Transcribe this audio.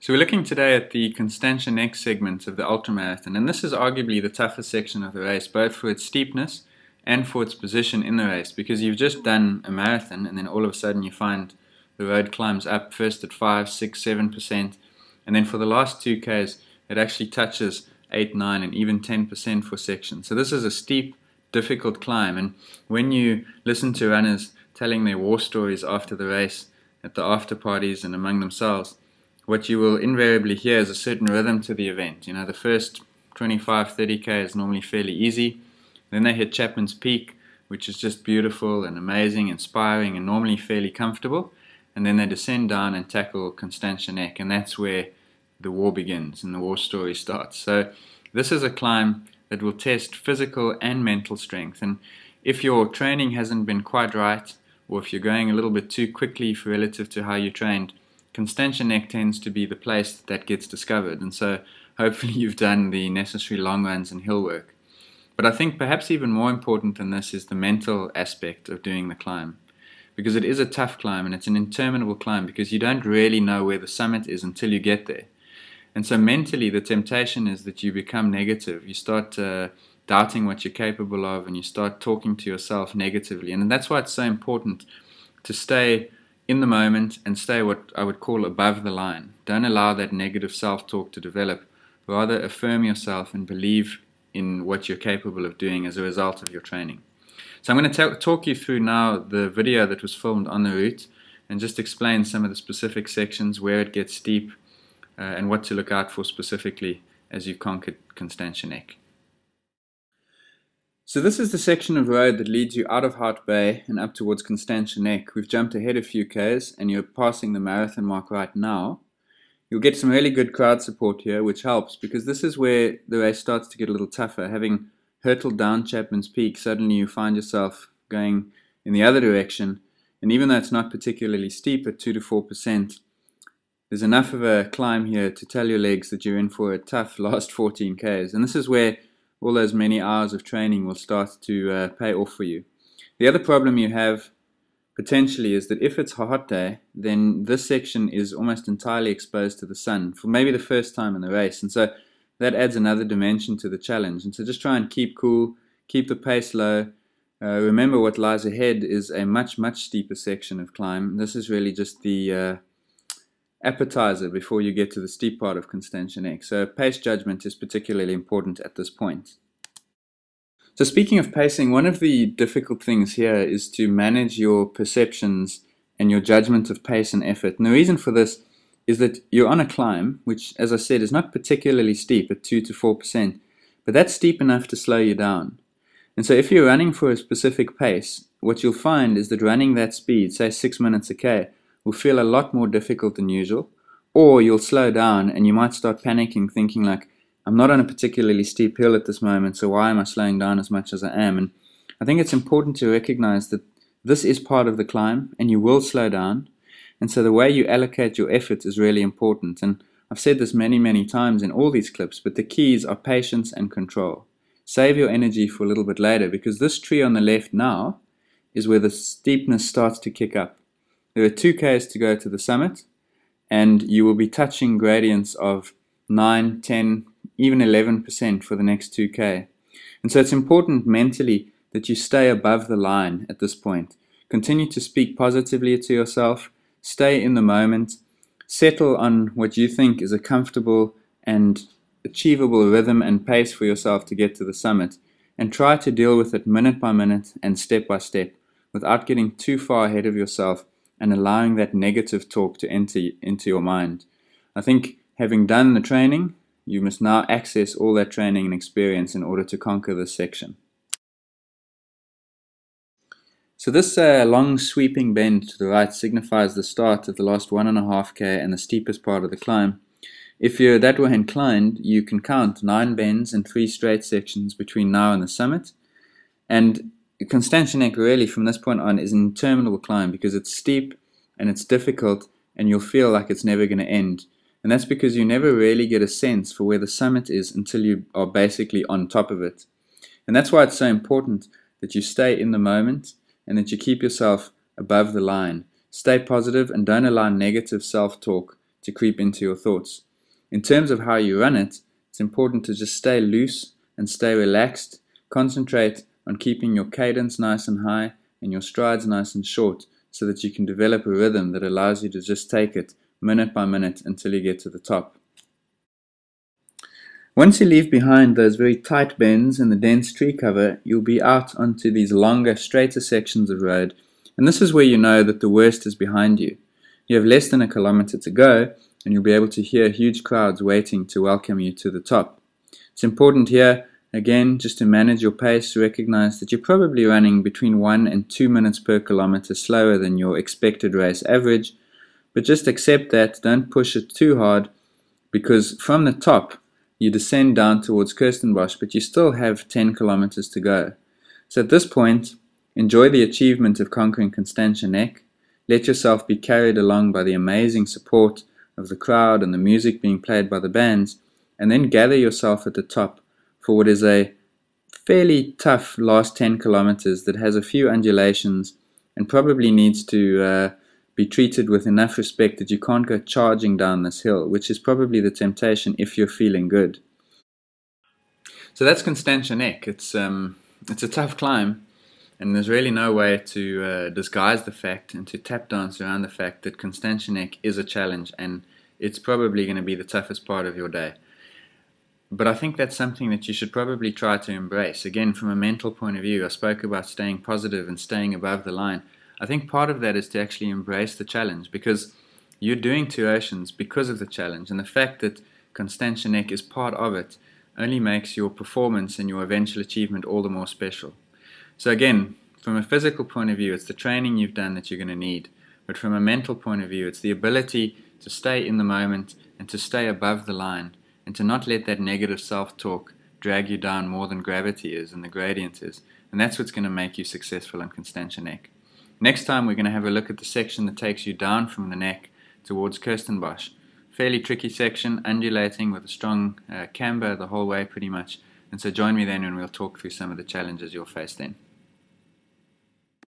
So we're looking today at the Constantia Nek segment of the ultramarathon, and this is arguably the toughest section of the race, both for its steepness and for its position in the race, because you've just done a marathon and then all of a sudden you find the road climbs up first at 5, 6, 7%, and then for the last 2Ks it actually touches 8, 9 and even 10% for sections. So this is a steep, difficult climb, and when you listen to runners telling their war stories after the race at the after parties and among themselves, what you will invariably hear is a certain rhythm to the event. You know, the first 25, 30K is normally fairly easy. Then they hit Chapman's Peak, which is just beautiful and amazing, inspiring, and normally fairly comfortable. And then they descend down and tackle Constantia Nek, and that's where the war begins and the war story starts. So this is a climb that will test physical and mental strength. And if your training hasn't been quite right, or if you're going a little bit too quickly relative to how you trained, Constantia Nek tends to be the place that gets discovered, and so hopefully you've done the necessary long runs and hill work. But I think perhaps even more important than this is the mental aspect of doing the climb, because it is a tough climb and it's an interminable climb because you don't really know where the summit is until you get there. And so mentally the temptation is that you become negative, you start doubting what you're capable of, and you start talking to yourself negatively. And that's why it's so important to stay in the moment and stay what I would call above the line. Don't allow that negative self-talk to develop. Rather affirm yourself and believe in what you're capable of doing as a result of your training. So I'm going to talk you through now the video that was filmed on the route and just explain some of the specific sections, where it gets steep, and what to look out for specifically as you conquered Constantia Nek. So this is the section of road that leads you out of Hout Bay and up towards Constantia Nek. We've jumped ahead a few Ks and you're passing the marathon mark right now. You'll get some really good crowd support here, which helps because this is where the race starts to get a little tougher. Having hurtled down Chapman's Peak, suddenly you find yourself going in the other direction, and even though it's not particularly steep at 2 to 4%, there's enough of a climb here to tell your legs that you're in for a tough last 14 Ks, and this is where all those many hours of training will start to pay off for you. The other problem you have potentially is that if it's a hot day, then this section is almost entirely exposed to the sun for maybe the first time in the race, and so that adds another dimension to the challenge. And so just try and keep cool, keep the pace low. Remember what lies ahead is a much steeper section of climb. This is really just the appetizer before you get to the steep part of Constantia Nek. So pace judgment is particularly important at this point. So speaking of pacing, one of the difficult things here is to manage your perceptions and your judgment of pace and effort. And the reason for this is that you're on a climb, which, as I said, is not particularly steep at 2 to 4%, but that's steep enough to slow you down. And so if you're running for a specific pace, what you'll find is that running that speed, say 6 minutes a K, will feel a lot more difficult than usual, or you'll slow down and you might start panicking, thinking like, I'm not on a particularly steep hill at this moment, so why am I slowing down as much as I am? And I think it's important to recognize that this is part of the climb and you will slow down, and so the way you allocate your effort is really important. And I've said this many times in all these clips, but the keys are patience and control. Save your energy for a little bit later, because this tree on the left now is where the steepness starts to kick up. There are 2Ks to go to the summit, and you will be touching gradients of 9, 10, even 11% for the next 2K. And so it's important mentally that you stay above the line at this point. Continue to speak positively to yourself, stay in the moment, settle on what you think is a comfortable and achievable rhythm and pace for yourself to get to the summit, and try to deal with it minute by minute and step by step without getting too far ahead of yourself and allowing that negative talk to enter into your mind. I think having done the training, you must now access all that training and experience in order to conquer this section. So this long sweeping bend to the right signifies the start of the last 1.5K and the steepest part of the climb. If you're that way inclined, you can count 9 bends and 3 straight sections between now and the summit. And Constantia Nek really from this point on is an interminable climb because it's steep and it's difficult and you'll feel like it's never going to end. And that's because you never really get a sense for where the summit is until you are basically on top of it. And that's why it's so important that you stay in the moment and that you keep yourself above the line. Stay positive and don't allow negative self-talk to creep into your thoughts. In terms of how you run it, it's important to just stay loose and stay relaxed. Concentrate on keeping your cadence nice and high and your strides nice and short so that you can develop a rhythm that allows you to just take it minute by minute until you get to the top. Once you leave behind those very tight bends and the dense tree cover, you'll be out onto these longer, straighter sections of road, and this is where you know that the worst is behind you. You have less than a kilometer to go, and you'll be able to hear huge crowds waiting to welcome you to the top. It's important here, again, just to manage your pace, recognize that you're probably running between 1 and 2 minutes per kilometer slower than your expected race average, but just accept that, don't push it too hard, because from the top, you descend down towards Kirstenbosch, but you still have 10 kilometers to go. So at this point, enjoy the achievement of conquering Constantia Nek. Let yourself be carried along by the amazing support of the crowd and the music being played by the bands, and then gather yourself at the top for what is a fairly tough last 10 kilometers that has a few undulations and probably needs to be treated with enough respect that you can't go charging down this hill, which is probably the temptation if you're feeling good. So that's Constantia Nek. It's a tough climb, and there's really no way to disguise the fact and to tap dance around the fact that Constantia Nek is a challenge, and it's probably going to be the toughest part of your day. But I think that's something that you should probably try to embrace. Again, from a mental point of view, I spoke about staying positive and staying above the line. I think part of that is to actually embrace the challenge, because you're doing 2 oceans because of the challenge, and the fact that Constantia Nek is part of it only makes your performance and your eventual achievement all the more special. So again, from a physical point of view, it's the training you've done that you're going to need, but from a mental point of view, it's the ability to stay in the moment and to stay above the line and to not let that negative self-talk drag you down more than gravity is and the gradient is, and that's what's going to make you successful on Constantia Nek. Next time we're going to have a look at the section that takes you down from the neck towards Kirstenbosch. Fairly tricky section, undulating with a strong camber the whole way pretty much. And so join me then and we'll talk through some of the challenges you'll face then.